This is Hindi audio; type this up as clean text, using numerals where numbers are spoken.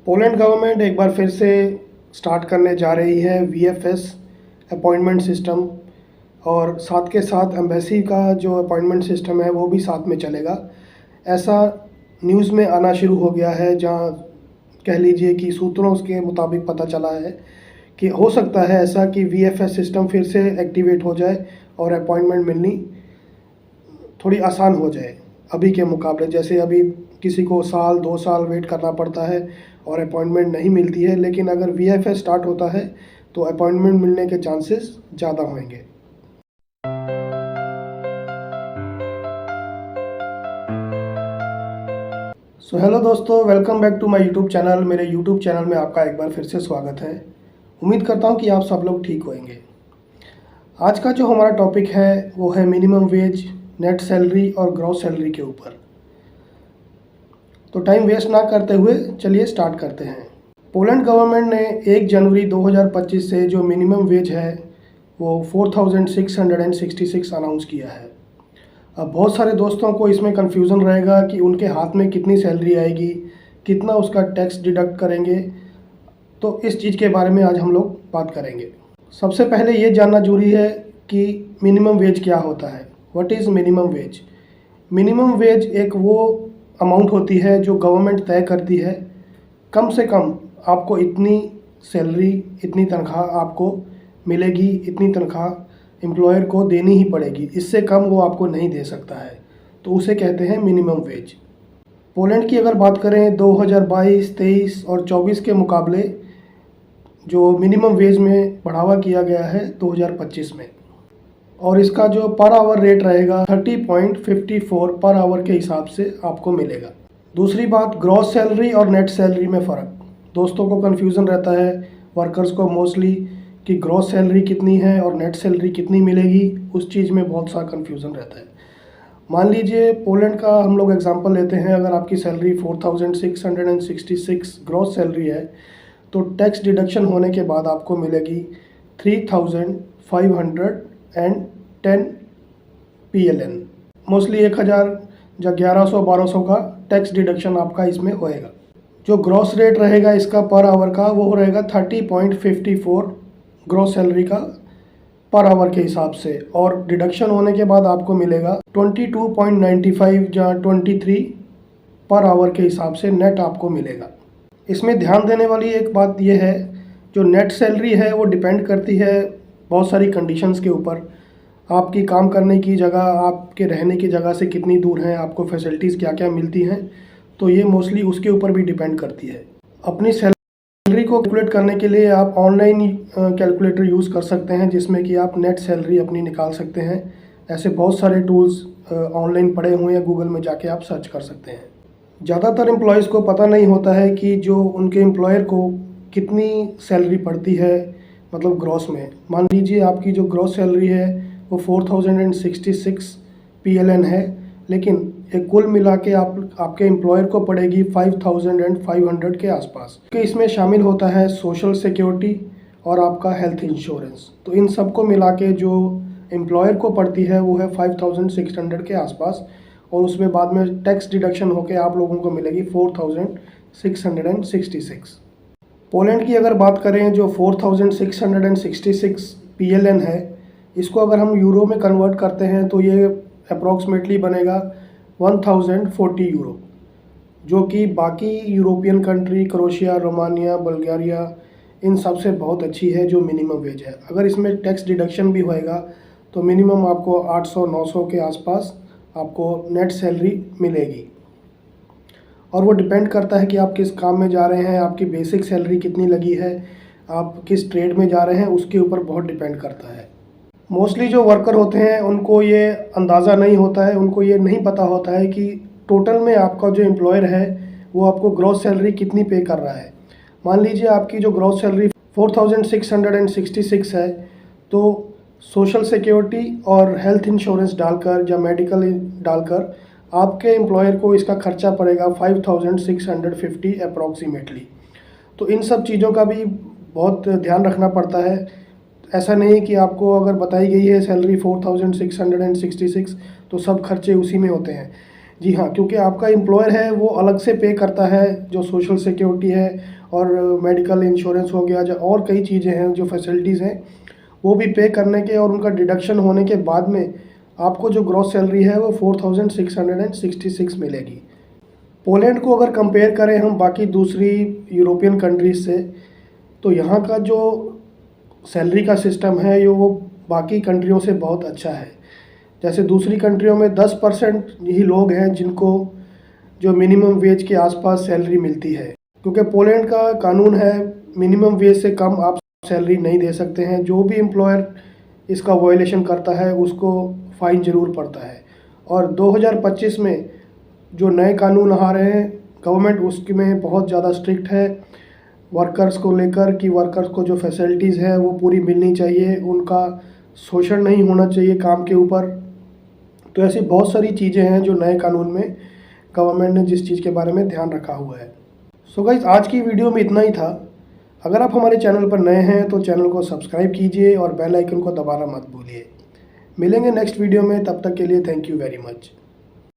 पोलैंड गवर्नमेंट एक बार फिर से स्टार्ट करने जा रही है वीएफएस अपॉइंटमेंट सिस्टम, और साथ के साथ एम्बेसी का जो अपॉइंटमेंट सिस्टम है वो भी साथ में चलेगा। ऐसा न्यूज़ में आना शुरू हो गया है, जहां कह लीजिए कि सूत्रों के मुताबिक पता चला है कि हो सकता है ऐसा कि वीएफएस सिस्टम फिर से एक्टिवेट हो जाए और अपॉइंटमेंट मिलनी थोड़ी आसान हो जाए अभी के मुकाबले। जैसे अभी किसी को साल 2 साल वेट करना पड़ता है और अपॉइंटमेंट नहीं मिलती है, लेकिन अगर वीएफएस स्टार्ट होता है तो अपॉइंटमेंट मिलने के चांसेस ज़्यादा होंगे। सो हेलो दोस्तों, welcome back to my YouTube channel. मेरे यूट्यूब चैनल में आपका एक बार फिर से स्वागत है। उम्मीद करता हूँ कि आप सब लोग ठीक होंगे। आज का जो हमारा टॉपिक है वो है मिनिमम वेज, नेट सैलरी और ग्रॉस सैलरी के ऊपर। तो टाइम वेस्ट ना करते हुए चलिए स्टार्ट करते हैं। पोलैंड गवर्नमेंट ने 1 जनवरी 2025 से जो मिनिमम वेज है वो 4666 अनाउंस किया है। अब बहुत सारे दोस्तों को इसमें कन्फ्यूज़न रहेगा कि उनके हाथ में कितनी सैलरी आएगी, कितना उसका टैक्स डिडक्ट करेंगे। तो इस चीज़ के बारे में आज हम लोग बात करेंगे। सबसे पहले ये जानना जरूरी है कि मिनिमम वेज क्या होता है। What is minimum wage? Minimum wage एक वो अमाउंट होती है जो गवर्नमेंट तय करती है, कम से कम आपको इतनी सैलरी, इतनी तनख्वाह आपको मिलेगी, इतनी तनख्वाह एम्प्लॉयर को देनी ही पड़ेगी, इससे कम वो आपको नहीं दे सकता है। तो उसे कहते हैं मिनिमम वेज। पोलैंड की अगर बात करें 2022, 23 और 24 के मुकाबले जो मिनिमम वेज में बढ़ावा किया गया है 2025 में, और इसका जो पर आवर रेट रहेगा 30.54 पर आवर के हिसाब से आपको मिलेगा। दूसरी बात, ग्रॉस सैलरी और नेट सैलरी में फ़र्क। दोस्तों को कन्फ्यूज़न रहता है, वर्कर्स को मोस्टली, कि ग्रॉस सैलरी कितनी है और नेट सैलरी कितनी मिलेगी। उस चीज़ में बहुत सा कन्फ्यूज़न रहता है। मान लीजिए पोलैंड का हम लोग एग्जांपल लेते हैं। अगर आपकी सैलरी 4666 ग्रॉस सैलरी है तो टैक्स डिडक्शन होने के बाद आपको मिलेगी 3510 PLN। मोस्टली 1000 या 1100-1200 का टैक्स डिडक्शन आपका इसमें होएगा। जो ग्रॉस रेट रहेगा इसका पर आवर का वो रहेगा 30.54 ग्रॉस सैलरी का पर आवर के हिसाब से, और डिडक्शन होने के बाद आपको मिलेगा 22.95 या 23 पर आवर के हिसाब से नेट आपको मिलेगा। इसमें ध्यान देने वाली एक बात यह है, जो नेट सैलरी है वो डिपेंड करती है बहुत सारी कंडीशंस के ऊपर। आपकी काम करने की जगह, आपके रहने की जगह से कितनी दूर है, आपको फैसिलिटीज़ क्या क्या मिलती हैं, तो ये मोस्टली उसके ऊपर भी डिपेंड करती है। अपनी सैलरी को कैलकुलेट करने के लिए आप ऑनलाइन कैलकुलेटर यूज़ कर सकते हैं, जिसमें कि आप नेट सैलरी अपनी निकाल सकते हैं। ऐसे बहुत सारे टूल्स ऑनलाइन पड़े हुए हैं, गूगल में जाके आप सर्च कर सकते हैं। ज़्यादातर एम्प्लॉयज़ को पता नहीं होता है कि जो उनके एम्प्लॉयर को कितनी सैलरी पड़ती है, मतलब ग्रॉस में। मान लीजिए आपकी जो ग्रॉस सैलरी है वो 4066 PLN है, लेकिन एक कुल मिला के आपके एम्प्लॉयर को पड़ेगी 5500 के आसपास। कि इसमें शामिल होता है सोशल सिक्योरिटी और आपका हेल्थ इंश्योरेंस। तो इन सब को मिला के जो एम्प्लॉयर को पड़ती है वो है 5600 के आसपास, और उसमें बाद में टैक्स डिडक्शन होके आप लोगों को मिलेगी 4666। पोलैंड की अगर बात करें, जो 4666 PLN है, इसको अगर हम यूरो में कन्वर्ट करते हैं तो ये अप्रॉक्सीमेटली बनेगा 1040 यूरो, जो कि बाकी European country, Croatia, Romania, Bulgaria, इन सब से बहुत अच्छी है जो मिनिमम वेज है। अगर इसमें टैक्स डिडक्शन भी होएगा तो मिनिमम आपको 800-900 के आसपास आपको नेट सैलरी मिलेगी। और वो डिपेंड करता है कि आप किस काम में जा रहे हैं, आपकी बेसिक सैलरी कितनी लगी है, आप किस ट्रेड में जा रहे हैं, उसके ऊपर बहुत डिपेंड करता है। मोस्टली जो वर्कर होते हैं उनको ये अंदाज़ा नहीं होता है, उनको ये नहीं पता होता है कि टोटल में आपका जो एम्प्लॉयर है वो आपको ग्रॉस सैलरी कितनी पे कर रहा है। मान लीजिए आपकी जो ग्रॉस सैलरी 4666 है, तो सोशल सिक्योरिटी और हेल्थ इंश्योरेंस डालकर या मेडिकल डालकर आपके एम्प्लॉयर को इसका खर्चा पड़ेगा 5650 अप्रॉक्सीमेटली। तो इन सब चीज़ों का भी बहुत ध्यान रखना पड़ता है। ऐसा नहीं कि आपको अगर बताई गई है सैलरी 4666 तो सब खर्चे उसी में होते हैं। जी हाँ, क्योंकि आपका एम्प्लॉयर है वो अलग से पे करता है, जो सोशल सिक्योरिटी है और मेडिकल इंश्योरेंस हो गया, जो और कई चीज़ें हैं, जो फैसिलिटीज़ हैं, वो भी पे करने के और उनका डिडक्शन होने के बाद में आपको जो ग्रॉस सैलरी है वो 4,666 मिलेगी। पोलैंड को अगर कंपेयर करें हम बाकी दूसरी यूरोपियन कंट्रीज़ से, तो यहाँ का जो सैलरी का सिस्टम है ये वो बाकी कंट्रियों से बहुत अच्छा है। जैसे दूसरी कंट्रियों में 10% ही लोग हैं जिनको जो मिनिमम वेज के आसपास सैलरी मिलती है, क्योंकि पोलैंड का कानून है मिनिमम वेज से कम आप सैलरी नहीं दे सकते हैं। जो भी एम्प्लॉयर इसका वायलेशन करता है उसको फ़ाइन ज़रूर पड़ता है। और 2025 में जो नए कानून आ रहे हैं गवर्नमेंट उसके में बहुत ज़्यादा स्ट्रिक्ट है वर्कर्स को लेकर, कि वर्कर्स को जो फैसिलिटीज़ है वो पूरी मिलनी चाहिए, उनका शोषण नहीं होना चाहिए काम के ऊपर। तो ऐसी बहुत सारी चीज़ें हैं जो नए कानून में गवर्नमेंट ने जिस चीज़ के बारे में ध्यान रखा हुआ है। सो गाइस, आज की वीडियो में इतना ही था। अगर आप हमारे चैनल पर नए हैं तो चैनल को सब्सक्राइब कीजिए और बेल आइकन को दबाना मत भूलिए। मिलेंगे नेक्स्ट वीडियो में, तब तक के लिए थैंक यू वेरी मच।